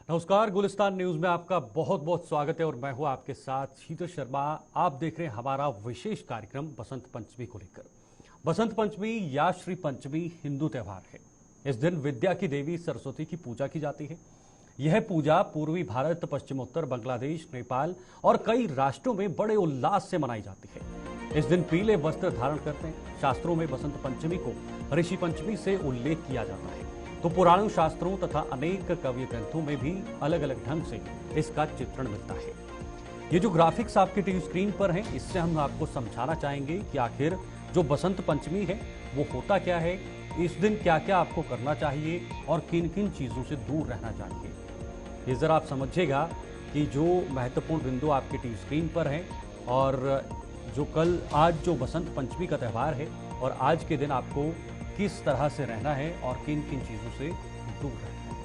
नमस्कार, गुलिस्तान न्यूज में आपका बहुत बहुत स्वागत है और मैं हूं आपके साथ शीतल शर्मा। आप देख रहे हैं हमारा विशेष कार्यक्रम बसंत पंचमी को लेकर। बसंत पंचमी या श्री पंचमी हिंदू त्योहार है। इस दिन विद्या की देवी सरस्वती की पूजा की जाती है। यह पूजा पूर्वी भारत, पश्चिमोत्तर बांग्लादेश, नेपाल और कई राष्ट्रों में बड़े उल्लास से मनाई जाती है। इस दिन पीले वस्त्र धारण करते हैं। शास्त्रों में बसंत पंचमी को ऋषि पंचमी से उल्लेख किया जाता है, तो पुराणों, शास्त्रों तथा अनेक काव्य ग्रंथों में भी अलग अलग ढंग से इसका चित्रण मिलता है। ये जो ग्राफिक्स आपके टीवी स्क्रीन पर हैं, इससे हम आपको समझाना चाहेंगे कि आखिर जो बसंत पंचमी है वो होता क्या है, इस दिन क्या क्या आपको करना चाहिए और किन किन चीज़ों से दूर रहना चाहिए। ये जरा आप समझिएगा कि जो महत्वपूर्ण बिंदु आपके टीवी स्क्रीन पर हैं और जो आज जो बसंत पंचमी का त्यौहार है और आज के दिन आपको किस तरह से रहना है और किन किन चीजों से दूर रहना है।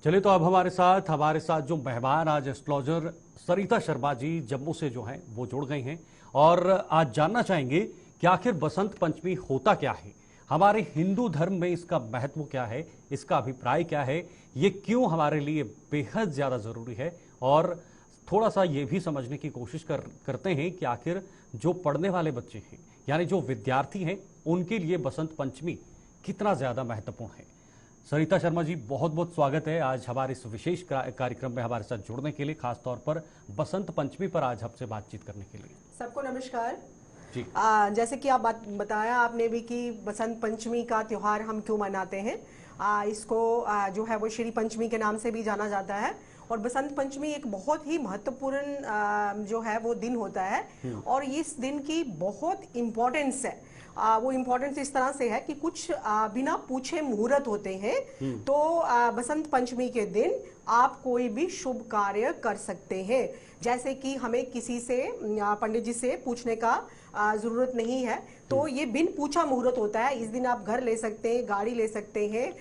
चलिए, तो अब हमारे साथ जो मेहमान आज एस्ट्रोलॉजर सरिता शर्मा जी जम्मू से जो हैं वो जुड़ गई हैं और आज जानना चाहेंगे कि आखिर बसंत पंचमी होता क्या है, हमारे हिंदू धर्म में इसका महत्व क्या है, इसका अभिप्राय क्या है, ये क्यों हमारे लिए बेहद ज़्यादा ज़रूरी है, और थोड़ा सा ये भी समझने की कोशिश करते हैं कि आखिर जो पढ़ने वाले बच्चे हैं यानी जो विद्यार्थी हैं उनके लिए बसंत पंचमी कितना ज़्यादा महत्वपूर्ण है। सरिता शर्मा जी, बहुत बहुत स्वागत है आज हमारे इस विशेष कार्यक्रम में हमारे साथ जुड़ने के लिए, खासतौर पर बसंत पंचमी पर आज आपसे बातचीत करने के लिए। सबको नमस्कार। जैसे कि आप बताया आपने भी कि बसंत पंचमी का त्योहार हम क्यों मनाते हैं। इसको जो है वो श्री पंचमी के नाम से भी जाना जाता है और बसंत पंचमी एक बहुत ही महत्वपूर्ण जो है वो दिन होता है और इस दिन की बहुत इम्पोर्टेंस है। वो इम्पोर्टेंस इस तरह से है कि कुछ बिना पूछे मुहूर्त होते हैं, तो बसंत पंचमी के दिन आप कोई भी शुभ कार्य कर सकते हैं। जैसे कि हमें किसी से पंडित जी से पूछने का जरूरत नहीं है, तो ये बिन पूछा मुहूर्त होता है। इस दिन आप घर ले सकते हैं, गाड़ी ले सकते हैं,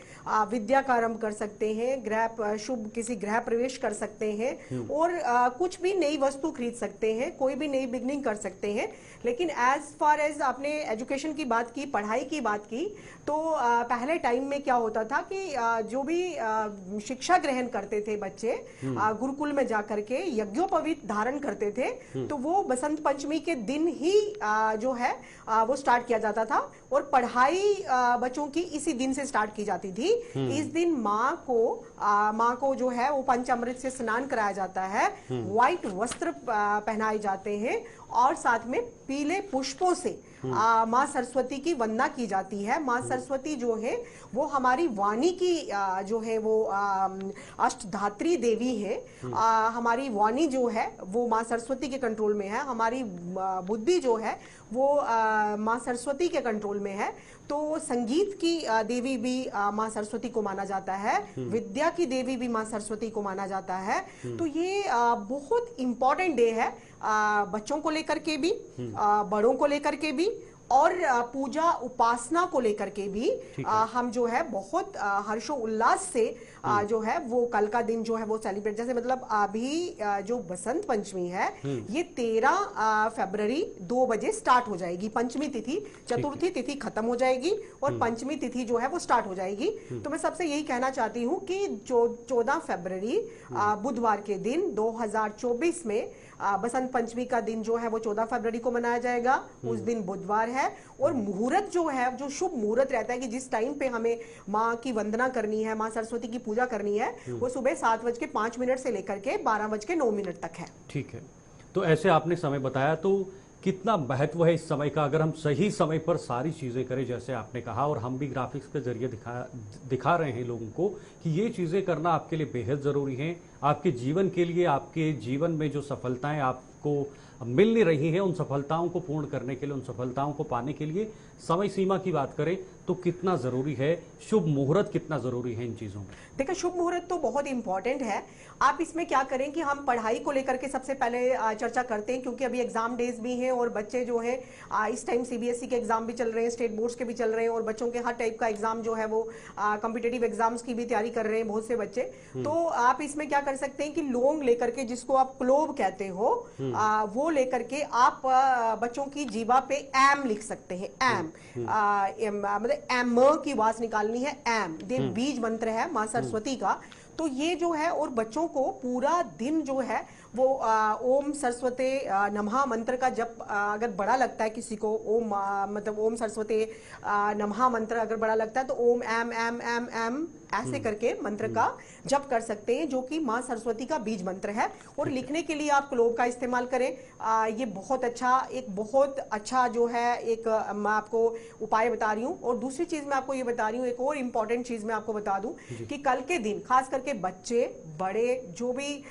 विद्या का आरंभ कर सकते हैं, शुभ किसी गृह प्रवेश कर सकते हैं और कुछ भी नई वस्तु खरीद सकते हैं, कोई भी नई बिगनिंग कर सकते हैं। लेकिन एज फार एज आपने एजुकेशन की बात की, पढ़ाई की बात की, तो पहले टाइम में क्या होता था कि जो भी शिक्षा ग्रहण करते थे बच्चे, गुरुकुल में जाकर के यज्ञोपवीत धारण करते थे, तो वो बसंत पंचमी के दिन ही जो है वो स्टार्ट किया जाता था और पढ़ाई बच्चों की इसी दिन से स्टार्ट की जाती थी। इस दिन माँ को जो है वो पंचामृत से स्नान कराया जाता है, व्हाइट वस्त्र पहनाए जाते हैं और साथ में पीले पुष्पों से माँ सरस्वती की वंदना की जाती है। माँ सरस्वती जो है वो हमारी वाणी की जो है वो अष्टधात्री देवी है। हमारी वाणी जो है वो माँ सरस्वती के कंट्रोल में है, हमारी बुद्धि जो है वो माँ सरस्वती के कंट्रोल में है। तो संगीत की देवी भी माँ सरस्वती को माना जाता है, विद्या की देवी भी माँ सरस्वती को माना जाता है। तो ये बहुत इंपॉर्टेंट डे है, बच्चों को लेकर के भी, बड़ों को लेकर के भी और पूजा उपासना को लेकर के भी हम जो है बहुत हर्षोल्लास से जो है वो कल का दिन जो है वो सेलिब्रेट, जैसे मतलब अभी जो बसंत पंचमी है ये 13 फरवरी 2 बजे स्टार्ट हो जाएगी। पंचमी तिथि, चतुर्थी तिथि खत्म हो जाएगी और पंचमी तिथि जो है वो स्टार्ट हो जाएगी। तो मैं सबसे यही कहना चाहती हूँ कि 14 फरवरी बुधवार के दिन 2024 में बसंत पंचमी का दिन जो है वो 14 फरवरी को मनाया जाएगा। उस दिन बुधवार है और मुहूर्त जो है, जो शुभ मुहूर्त रहता है कि जिस टाइम पे हमें माँ की वंदना करनी है, माँ सरस्वती की पूजा करनी है, वो सुबह 7:05 से लेकर के 12:09 तक है। ठीक है, तो ऐसे आपने समय बताया, तो कितना महत्व है इस समय का अगर हम सही समय पर सारी चीज़ें करें जैसे आपने कहा, और हम भी ग्राफिक्स के जरिए दिखा रहे हैं लोगों को कि ये चीज़ें करना आपके लिए बेहद ज़रूरी हैं, आपके जीवन के लिए, आपके जीवन में जो सफलताएं आपको मिल नहीं रही हैं उन सफलताओं को पूर्ण करने के लिए, उन सफलताओं को पाने के लिए समय सीमा की बात करें तो कितना जरूरी है, शुभ मुहूर्त कितना जरूरी है इन चीजों में? देखिए, शुभ मुहूर्त तो बहुत इंपॉर्टेंट है। आप इसमें क्या करें कि हम पढ़ाई को लेकर के सबसे पहले चर्चा करते हैं, क्योंकि अभी एग्जाम डेज भी हैं और बच्चे जो है इस टाइम सीबीएसई के एग्जाम भी चल रहे हैं, स्टेट बोर्ड्स के भी चल रहे हैं, और बच्चों के हर टाइप का एग्जाम जो है वो कॉम्पिटिटिव एग्जाम्स की भी तैयारी कर रहे हैं बहुत से बच्चे। तो आप इसमें क्या कर सकते हैं कि लौंग लेकर के, जिसको आप क्लोव कहते हो, वो लेकर के आप बच्चों की जीवा पे एम लिख सकते हैं। मतलब एम की आवाज निकालनी है, एम दे बीज मंत्र है मां सरस्वती का। तो ये जो है, और बच्चों को पूरा दिन जो है वो ओम सरस्वती नमः मंत्र का जप, अगर बड़ा लगता है किसी को ओम मतलब ओम सरस्वती नमः मंत्र अगर बड़ा लगता है तो ओम एम एम एम एम ऐसे करके मंत्र का जप कर सकते हैं, जो कि मां सरस्वती का बीज मंत्र है। और लिखने के लिए आप क्लोव का इस्तेमाल करें। ये बहुत अच्छा जो है एक मैं आपको उपाय बता रही हूँ। और दूसरी चीज मैं आपको ये बता रही हूँ, एक और इंपॉर्टेंट चीज मैं आपको बता दूं कि कल के दिन खास करके बच्चे बड़े जो भी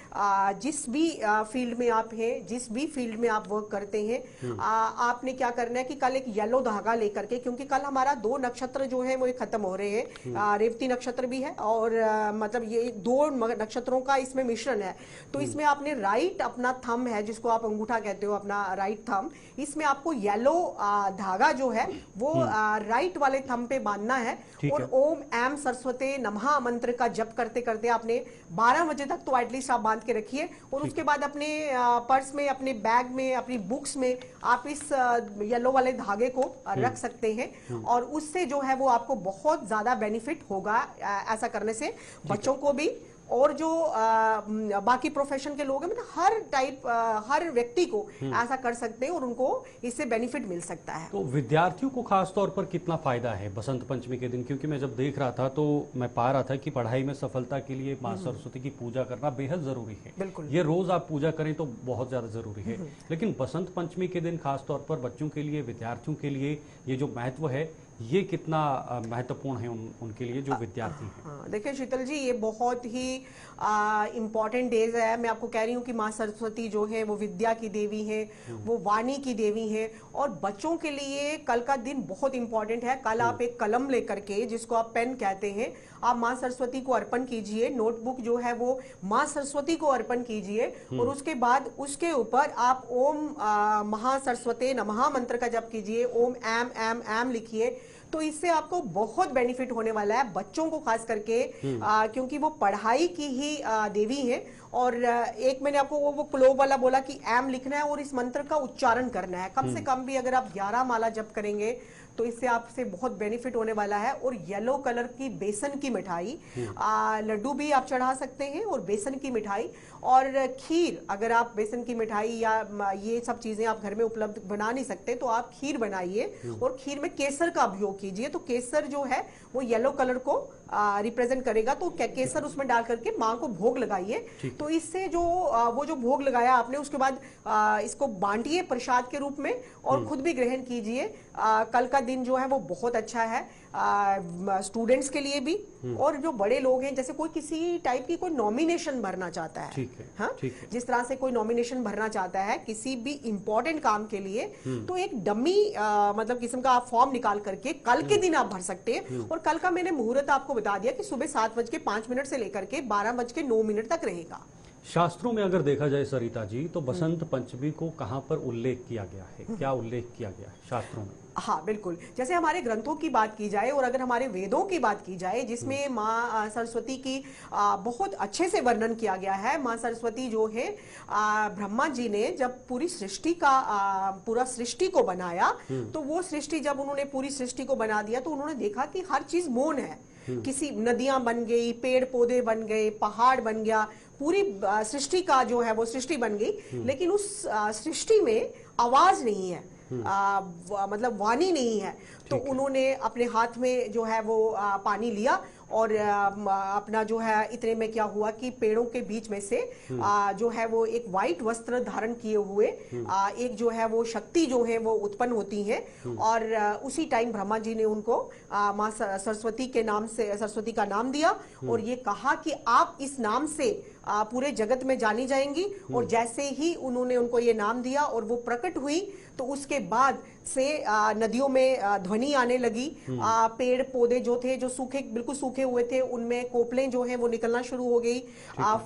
जिस भी फील्ड में आप हैं, जिस भी फील्ड में आप वर्क करते हैं, आपने क्या करना है कि कल एक येलो धागा लेकर के, क्योंकि कल हमारा 2 नक्षत्र जो है वो खत्म हो रहे हैं, रेवती नक्षत्र भी है और मतलब ये 2 नक्षत्रों का इसमें मिश्रण है। तो इसमें आपने राइट अपना थंब है, जिसको आप अंगूठा कहते हो, अपना राइट थंब, इसमें आपको येलो धागा जो है वो राइट वाले थंब पे बांधना है। और ओम एम सरस्वती नमः मंत्र का जप करते करते आपने 12 बजे तक तो एटलीस्ट आप बांध के रखिए। और उसके बाद अपने पर्स में, अपने बैग में, अपनी बुक्स में आप इस येलो वाले धागे को रख सकते हैं, और उससे जो है वो आपको बहुत ज्यादा बेनिफिट होगा ऐसा करने से, बच्चों को भी और जो बाकी प्रोफेशन के लोग हैं, मतलब हर टाइप हर व्यक्ति को ऐसा कर सकते हैं और उनको इससे बेनिफिट मिल सकता है। तो विद्यार्थियों को खास तौर पर कितना फायदा है बसंत पंचमी के दिन? क्योंकि मैं जब देख रहा था तो मैं पा रहा था कि पढ़ाई में सफलता के लिए मां सरस्वती की पूजा करना बेहद जरूरी है। बिल्कुल, ये रोज आप पूजा करें तो बहुत ज्यादा जरूरी है। लेकिन बसंत पंचमी के दिन खास तौर पर बच्चों के लिए, विद्यार्थियों के लिए ये जो महत्व है, ये कितना महत्वपूर्ण है उनके लिए जो विद्यार्थी हैं? हाँ, देखिए शीतल जी, ये बहुत ही इम्पॉर्टेंट डेज है। मैं आपको कह रही हूँ कि माँ सरस्वती जो है वो विद्या की देवी है, वो वाणी की देवी है, और बच्चों के लिए कल का दिन बहुत इंपॉर्टेंट है। कल आप एक कलम लेकर के, जिसको आप पेन कहते हैं, आप माँ सरस्वती को अर्पण कीजिए। नोटबुक जो है वो माँ सरस्वती को अर्पण कीजिए, और उसके बाद उसके ऊपर आप ओम महा सरस्वती नमः मंत्र का जप कीजिए, ओम एम एम एम लिखिए। तो इससे आपको बहुत बेनिफिट होने वाला है, बच्चों को खास करके, क्योंकि वो पढ़ाई की ही देवी है। और एक मैंने आपको वो क्लोव वाला बोला कि एम लिखना है और इस मंत्र का उच्चारण करना है। कम से कम भी अगर आप 11 माला जप करेंगे तो इससे आपसे बहुत बेनिफिट होने वाला है। और येलो कलर की बेसन की मिठाई, लड्डू भी आप चढ़ा सकते हैं, और बेसन की मिठाई और खीर, अगर आप बेसन की मिठाई या ये सब चीजें आप घर में उपलब्ध बना नहीं सकते तो आप खीर बनाइए, और खीर में केसर का उपयोग कीजिए। तो केसर जो है वो येलो कलर को रिप्रेजेंट करेगा, तो केसर उसमें डाल करके माँ को भोग लगाइए। तो इससे जो वो जो भोग लगाया आपने, उसके बाद इसको बांटिए प्रसाद के रूप में, और खुद भी ग्रहण कीजिए। कल का दिन जो है वो बहुत अच्छा है स्टूडेंट्स के लिए भी, और जो बड़े लोग हैं, जैसे कोई किसी टाइप की कोई नॉमिनेशन भरना चाहता है, ठीक है, हाँ, ठीक है। जिस तरह से कोई नॉमिनेशन भरना चाहता है किसी भी इंपॉर्टेंट काम के लिए, तो एक डमी मतलब किस्म का आप फॉर्म निकाल करके कल के दिन आप भर सकते हैं। और कल का मैंने मुहूर्त आपको बता दिया कि सुबह 7:05 से लेकर के 12:09 तक रहेगा। शास्त्रों में अगर देखा जाए सरिता जी, तो बसंत पंचमी को कहां पर उल्लेख किया गया है, क्या उल्लेख किया गया है शास्त्रों में? हाँ बिल्कुल, जैसे हमारे ग्रंथों की बात की जाए और अगर हमारे वेदों की बात की जाए, जिसमें माँ सरस्वती की बहुत अच्छे से वर्णन किया गया है। माँ सरस्वती जो है, ब्रह्मा जी ने जब पूरी सृष्टि का पूरा सृष्टि को बनाया, तो वो सृष्टि जब उन्होंने पूरी सृष्टि को बना दिया तो उन्होंने देखा कि हर चीज मौन है। किसी नदियां बन गई, पेड़ पौधे बन गए, पहाड़ बन गया, पूरी सृष्टि का जो है वो सृष्टि बन गई, लेकिन उस सृष्टि में आवाज नहीं है, मतलब वाणी नहीं है। तो उन्होंने अपने हाथ में जो है वो पानी लिया, और अपना जो है, इतने में क्या हुआ कि पेड़ों के बीच में से जो है वो एक वाइट वस्त्र धारण किए हुए एक जो है वो शक्ति जो है वो उत्पन्न होती है। और उसी टाइम ब्रह्मा जी ने उनको माँ सरस्वती के नाम से, सरस्वती का नाम दिया, और ये कहा कि आप इस नाम से पूरे जगत में जानी जाएंगी। और जैसे ही उन्होंने उनको ये नाम दिया और वो प्रकट हुई, तो तो उसके बाद से नदियों में ध्वनि आने लगी। पेड़ पौधे जो थे, जो सूखे, बिल्कुल सूखे हुए थे, उनमें कोपलें जो हैं वो निकलना शुरू हो गई।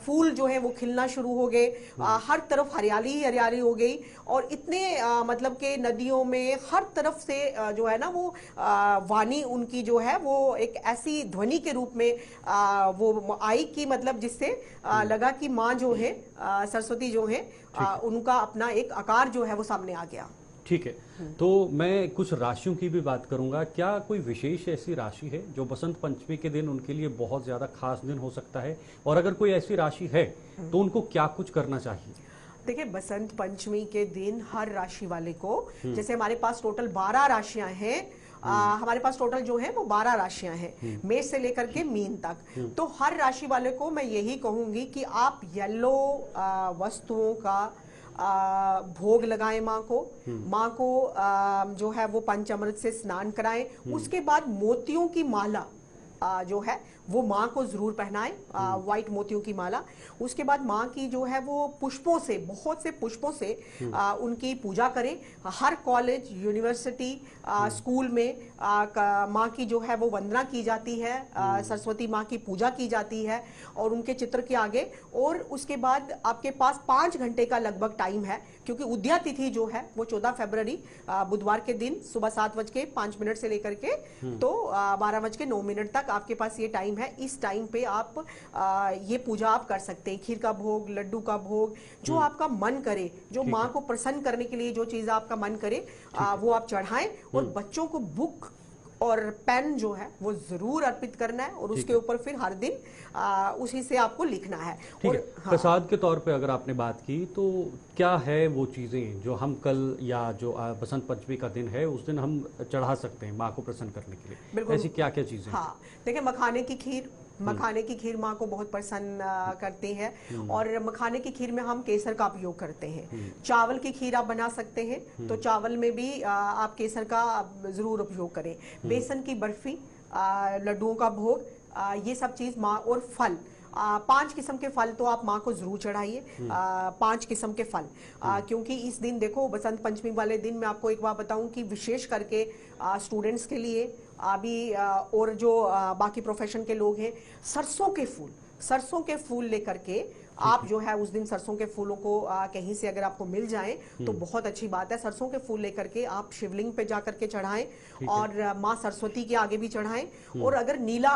फूल जो है वो खिलना शुरू हो गए। हर तरफ हरियाली ही हरियाली हो गई। और इतने मतलब के नदियों में हर तरफ से जो है ना वो वाणी उनकी जो है वो एक ऐसी ध्वनि के रूप में वो आई कि मतलब जिससे लगा कि माँ जो है सरस्वती जो है उनका अपना एक आकार जो है वो सामने आ गया। ठीक है, तो मैं कुछ राशियों की भी बात करूंगा। क्या कोई विशेष ऐसी राशि है जो बसंत पंचमी के दिन उनके लिए बहुत ज्यादा खास दिन हो सकता है, और अगर कोई ऐसी राशि है तो उनको क्या कुछ करना चाहिए? देखिए, बसंत पंचमी के दिन हर राशि वाले को, जैसे हमारे पास टोटल 12 राशियां हैं, हमारे पास टोटल जो है वो 12 राशियां हैं, मेष से लेकर के मीन तक। तो हर राशि वाले को मैं यही कहूंगी कि आप येलो वस्तुओं का भोग लगाएं माँ को जो है वो पंचामृत से स्नान कराएं। उसके बाद मोतियों की माला जो है वो माँ को जरूर पहनाएं, व्हाइट मोतियों की माला। उसके बाद माँ की जो है वो पुष्पों से, बहुत से पुष्पों से उनकी पूजा करें। हर कॉलेज, यूनिवर्सिटी, स्कूल में माँ की जो है वो वंदना की जाती है, सरस्वती माँ की पूजा की जाती है और उनके चित्र के आगे। और उसके बाद आपके पास 5 घंटे का लगभग टाइम है, क्योंकि उद्या तिथि जो है वो 14 फरवरी बुधवार के दिन सुबह 7:05 से लेकर के तो 12:09 तक आपके पास ये टाइम है। इस टाइम पे आप ये पूजा आप कर सकते हैं। खीर का भोग, लड्डू का भोग, जो आपका मन करे, जो माँ को प्रसन्न करने के लिए जो चीज आपका मन करे वो आप चढ़ाएं। और बच्चों को बुक और पेन जो है वो जरूर अर्पित करना है और उसके ऊपर फिर हर दिन उसी से आपको लिखना है। और हाँ, प्रसाद के तौर पे अगर आपने बात की तो क्या है वो चीजें जो हम कल या जो बसंत पंचमी का दिन है उस दिन हम चढ़ा सकते हैं माँ को प्रसन्न करने के लिए? ऐसी क्या क्या चीजें? हाँ, देखिए, मखाने की खीर, मखाने की खीर माँ को बहुत पसंद करते हैं और मखाने की खीर में हम केसर का उपयोग करते हैं। चावल की खीर आप बना सकते हैं, तो चावल में भी आप केसर का जरूर उपयोग करें। बेसन की बर्फी, लड्डुओं का भोग, ये सब चीज माँ, और फल, 5 किस्म के फल तो आप माँ को जरूर चढ़ाइए। 5 किस्म के फल, क्योंकि इस दिन देखो बसंत पंचमी वाले दिन मैं आपको एक बात बताऊं कि विशेष करके स्टूडेंट्स के लिए अभी और जो बाकी प्रोफेशन के लोग हैं, सरसों के फूल लेकर के आप जो है उस दिन सरसों के फूलों को कहीं से अगर आपको मिल जाए तो बहुत अच्छी बात है। सरसों के फूल लेकर के आप शिवलिंग पे जा करके चढ़ाएं और माँ सरस्वती के आगे भी चढ़ाएं। और अगर नीला,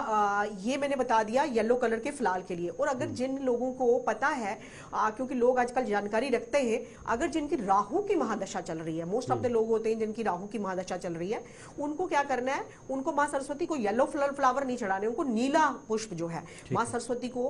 ये मैंने बता दिया येलो कलर के फिलहाल के लिए। और अगर जिन लोगों को पता है, क्योंकि लोग आजकल जानकारी रखते हैं, अगर जिनकी राहु की महादशा चल रही है, मोस्ट ऑफ द लोग होते हैं जिनकी राहु की महादशा चल रही है, उनको क्या करना है, उनको माँ सरस्वती को येलो फ्लावर नहीं चढ़ाने, उनको नीला पुष्प जो है माँ सरस्वती को,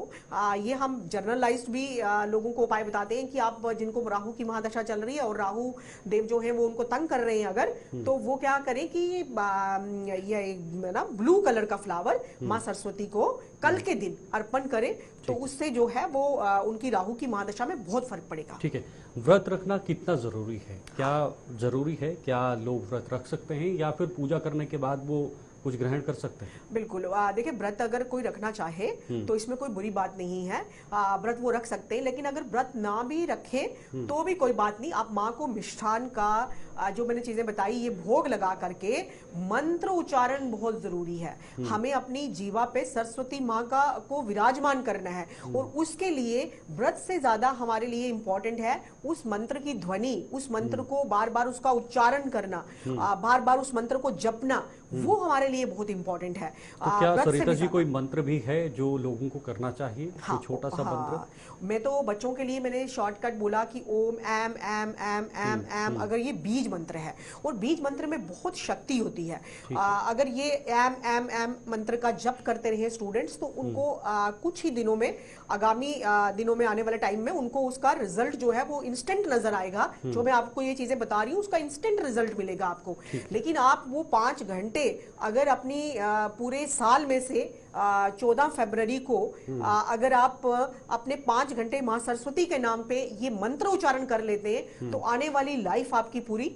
ये हम जर्नलाइज भी लोगों को उपाय बताते हैं कि आप जिनको राहु की महादशा चल रही है और राहु देव जो है वो उनको तंग कर रहे हैं अगर, तो वो क्या करें कि ये ना ब्लू कलर का फ्लावर माँ सरस्वती को कल के दिन अर्पण करें, तो उससे जो है वो उनकी राहु की महादशा में बहुत फर्क पड़ेगा। ठीक है, व्रत रखना कितना जरूरी है? क्या जरूरी है? क्या लोग व्रत रख सकते हैं या फिर पूजा करने के बाद वो कुछ ग्रहण कर सकते हैं? बिल्कुल, देखिए, व्रत अगर कोई रखना चाहे तो इसमें कोई बुरी बात नहीं है, व्रत वो रख सकते हैं। लेकिन अगर व्रत ना भी रखे तो भी कोई बात नहीं। आप माँ को मिष्ठान का जो मैंने चीजें बताई ये भोग लगा करके मंत्र उच्चारण बहुत जरूरी है। हमें अपनी जीवा पे सरस्वती माँ का को विराजमान करना है और उसके लिए व्रत से ज्यादा हमारे लिए इंपॉर्टेंट है उस मंत्र की ध्वनि, उस मंत्र को बार बार उसका उच्चारण करना, बार बार उस मंत्र को जपना, वो हमारे लिए बहुत इंपॉर्टेंट है। तो क्या सरिता जी कोई मंत्र भी है जो लोगों को करना चाहिए? हाँ, छोटा सा मंत्र। मैं तो बच्चों के लिए मैंने शॉर्टकट बोला कि ओम एम एम एम एम एम, अगर ये बीज मंत्र है और बीज मंत्र में बहुत शक्ति होती है, अगर ये एम एम एम मंत्र का जप करते रहे स्टूडेंट्स तो उनको कुछ ही दिनों में, आगामी दिनों में आने वाले टाइम में उनको उसका रिजल्ट जो है वो इंस्टेंट नजर आएगा। जो मैं आपको ये चीजें बता रही हूँ उसका इंस्टेंट रिजल्ट मिलेगा आपको। लेकिन आप वो 5 घंटे अगर अपनी पूरे साल में से 14 फरवरी को अगर आप अपने 5 घंटे माँ सरस्वती के नाम पे ये मंत्र उच्चारण कर लेते हैं तो आने वाली लाइफ आपकी पूरी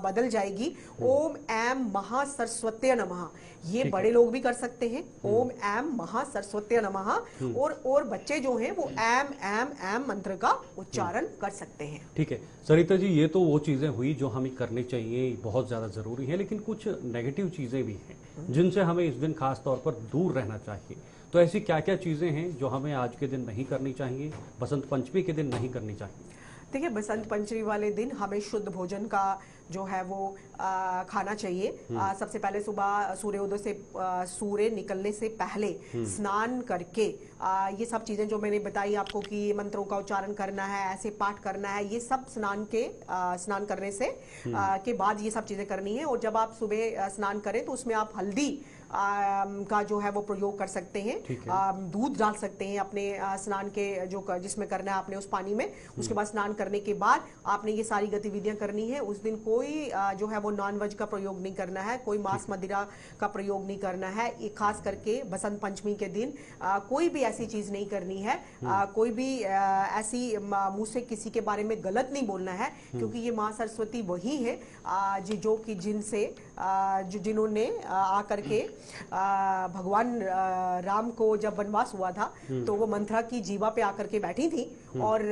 बदल जाएगी। ओम ऐम महासरस्वत्यै नमः, ये बड़े लोग भी कर सकते हैं, ओम ऐम महासरस्वत्यै नमः। और बच्चे जो हैं वो ऐम ऐम ऐम मंत्र का उच्चारण कर सकते हैं। ठीक है सरिता जी, ये तो वो चीज़ें हुई जो हमें करनी चाहिए, बहुत ज़्यादा ज़रूरी है, लेकिन कुछ नेगेटिव चीज़ें भी हैं जिनसे हमें इस दिन खास तौर पर दूर रहना चाहिए। तो ऐसी क्या क्या चीज़ें हैं जो हमें आज के दिन नहीं करनी चाहिए, बसंत पंचमी के दिन नहीं करनी चाहिए? देखिए, बसंत पंचमी वाले दिन हमें शुद्ध भोजन का जो है वो खाना चाहिए। सबसे पहले सुबह सूर्योदय से सूर्य निकलने से पहले स्नान करके ये सब चीजें जो मैंने बताई आपको कि मंत्रों का उच्चारण करना है, ऐसे पाठ करना है, ये सब स्नान करने से के बाद ये सब चीजें करनी है। और जब आप सुबह स्नान करें तो उसमें आप हल्दी का जो है वो प्रयोग कर सकते हैं, दूध डाल सकते हैं अपने स्नान के जो जिसमें करना है आपने उस पानी में। उसके बाद स्नान करने के बाद आपने ये सारी गतिविधियां करनी है। उस दिन कोई जो है वो नॉन वेज का प्रयोग नहीं करना है, कोई मांस मदिरा का प्रयोग नहीं करना है। ये खास करके बसंत पंचमी के दिन कोई भी ऐसी चीज नहीं करनी है, कोई भी ऐसी मुंह से किसी के बारे में गलत नहीं बोलना है, क्योंकि ये माँ सरस्वती वही है जो कि जिन्होंने आकर के भगवान राम को जब वनवास हुआ था तो वो मंथरा की जीवा पे आकर के बैठी थी और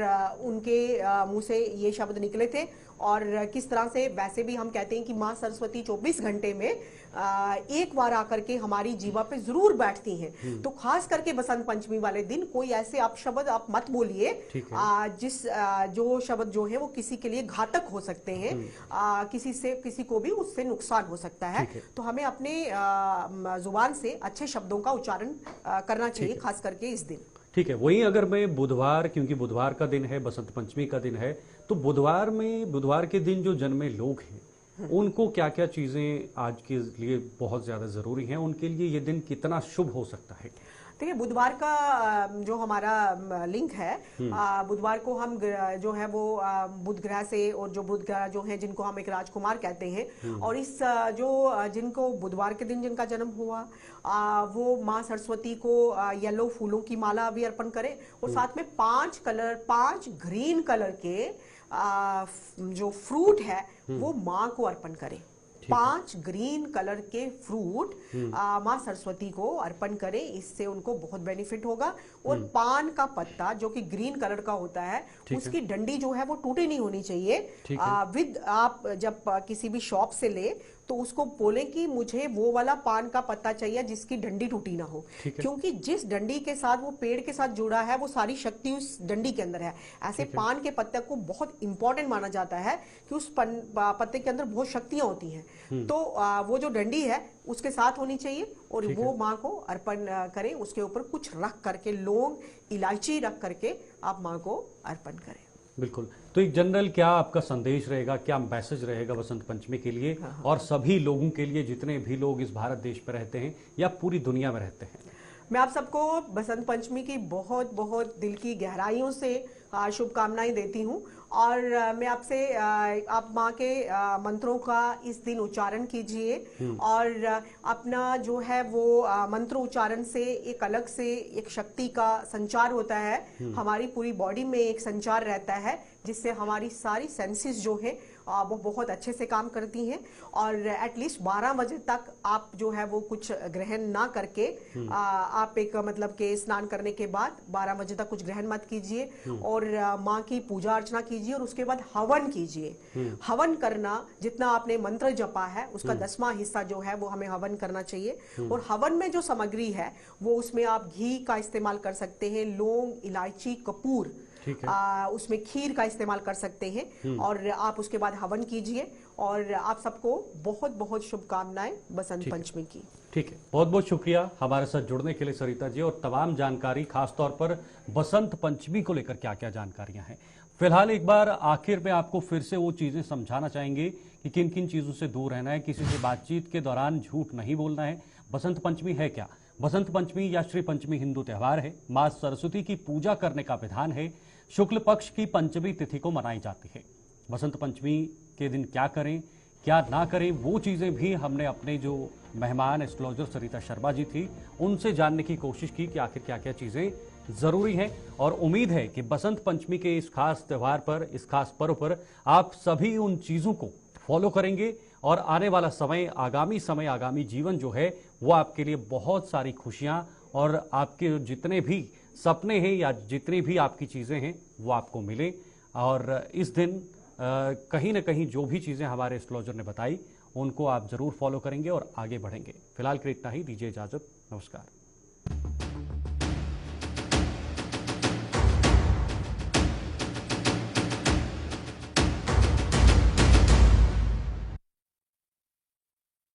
उनके मुंह से ये शब्द निकले थे। और किस तरह से वैसे भी हम कहते हैं कि माँ सरस्वती 24 घंटे में एक बार आकर के हमारी जीवा पे जरूर बैठती हैं। तो खास करके बसंत पंचमी वाले दिन कोई ऐसे अपशब्द आप मत बोलिए जो शब्द जो है वो किसी के लिए घातक हो सकते हैं, किसी को भी उससे नुकसान हो सकता है। तो हमें अपने जुबान से अच्छे शब्दों का उच्चारण करना चाहिए, खास करके इस दिन। ठीक है, वहीं अगर मैं बुधवार, क्योंकि बुधवार का दिन है, बसंत पंचमी का दिन है, तो बुधवार के दिन जो जन्मे लोग हैं उनको क्या क्या चीजें आज के लिए बहुत ज्यादा जरूरी हैं, उनके लिए ये दिन कितना शुभ हो सकता है? देखिए, बुधवार का जो हमारा लिंक है, बुधवार को हम जो है वो बुध ग्रह से, और जो बुध ग्रह जो है जिनको हम एक राजकुमार कहते हैं, और इस जिनको बुधवार के दिन जिनका जन्म हुआ वो माँ सरस्वती को येलो फूलों की माला भी अर्पण करें, और साथ में 5 ग्रीन कलर के जो फ्रूट है वो माँ को अर्पण करें। 5 ग्रीन कलर के फ्रूट माँ सरस्वती को अर्पण करें, इससे उनको बहुत बेनिफिट होगा। और पान का पत्ता जो कि ग्रीन कलर का होता है, उसकी डंडी जो है वो टूटी नहीं होनी चाहिए। आप जब किसी भी शॉप से ले तो उसको बोलें कि मुझे वो वाला पान का पत्ता चाहिए जिसकी डंडी टूटी ना हो, क्योंकि जिस डंडी के साथ वो पेड़ के साथ जुड़ा है वो सारी शक्ति उस डंडी के अंदर है। ऐसे पान के पत्ते को बहुत इंपॉर्टेंट माना जाता है कि उस पत्ते के अंदर बहुत शक्तियां होती हैं। तो वो जो डंडी है उसके साथ होनी चाहिए और वो माँ को अर्पण करें। उसके ऊपर कुछ रख करके, लौंग, इलायची रख करके आप माँ को अर्पण करें। बिल्कुल। तो एक जनरल क्या आपका संदेश रहेगा, क्या मैसेज रहेगा बसंत पंचमी के लिए और सभी लोगों के लिए, जितने भी लोग इस भारत देश पर रहते हैं या पूरी दुनिया में रहते हैं? मैं आप सबको बसंत पंचमी की बहुत बहुत दिल की गहराइयों से शुभकामनाएं देती हूँ। और मैं आपसे आप माँ के मंत्रों का इस दिन उच्चारण कीजिए, और अपना जो है वो मंत्र उच्चारण से एक अलग से एक शक्ति का संचार होता है। हमारी पूरी बॉडी में एक संचार रहता है जिससे हमारी सारी सेंसेस जो है वो बहुत अच्छे से काम करती हैं। और एटलीस्ट 12 बजे तक आप जो है वो कुछ ग्रहण ना करके आप एक मतलब के स्नान करने के बाद 12 बजे तक कुछ ग्रहण मत कीजिए और माँ की पूजा अर्चना कीजिए और उसके बाद हवन कीजिए। हवन करना, जितना आपने मंत्र जपा है उसका 10वां हिस्सा जो है वो हमें हवन करना चाहिए। और हवन में जो सामग्री है वो उसमें आप घी का इस्तेमाल कर सकते हैं, लौंग, इलायची, कपूर, उसमें खीर का इस्तेमाल कर सकते हैं। और आप उसके बाद हवन कीजिए। और आप सबको बहुत बहुत शुभकामनाएं बसंत पंचमी की। ठीक है, बहुत बहुत शुक्रिया हमारे साथ जुड़ने के लिए सरिता जी, और तमाम जानकारी, खासतौर पर बसंत पंचमी को लेकर क्या क्या जानकारियां हैं। फिलहाल एक बार आखिर में आपको फिर से वो चीजें समझाना चाहेंगे कि किन किन चीजों से दूर रहना है, किसी से बातचीत के दौरान झूठ नहीं बोलना है। बसंत पंचमी है क्या? बसंत पंचमी या श्री पंचमी हिंदू त्योहार है। माँ सरस्वती की पूजा करने का विधान है। शुक्ल पक्ष की पंचमी तिथि को मनाई जाती है। बसंत पंचमी के दिन क्या करें, क्या ना करें, वो चीज़ें भी हमने अपने जो मेहमान एस्ट्रोलॉजर सरिता शर्मा जी थी उनसे जानने की कोशिश की कि आखिर क्या क्या चीज़ें ज़रूरी हैं। और उम्मीद है कि बसंत पंचमी के इस खास त्यौहार पर, इस खास पर्व पर आप सभी उन चीज़ों को फॉलो करेंगे और आने वाला समय, आगामी जीवन जो है वो आपके लिए बहुत सारी खुशियां और आपके जितने भी सपने हैं या जितनी भी आपकी चीज़ें हैं वो आपको मिले। और इस दिन कहीं ना कहीं जो भी चीज़ें हमारे एस्ट्रोलॉजर ने बताई उनको आप ज़रूर फॉलो करेंगे और आगे बढ़ेंगे। फिलहाल के लिए इतना ही, दीजिए इजाज़त, नमस्कार।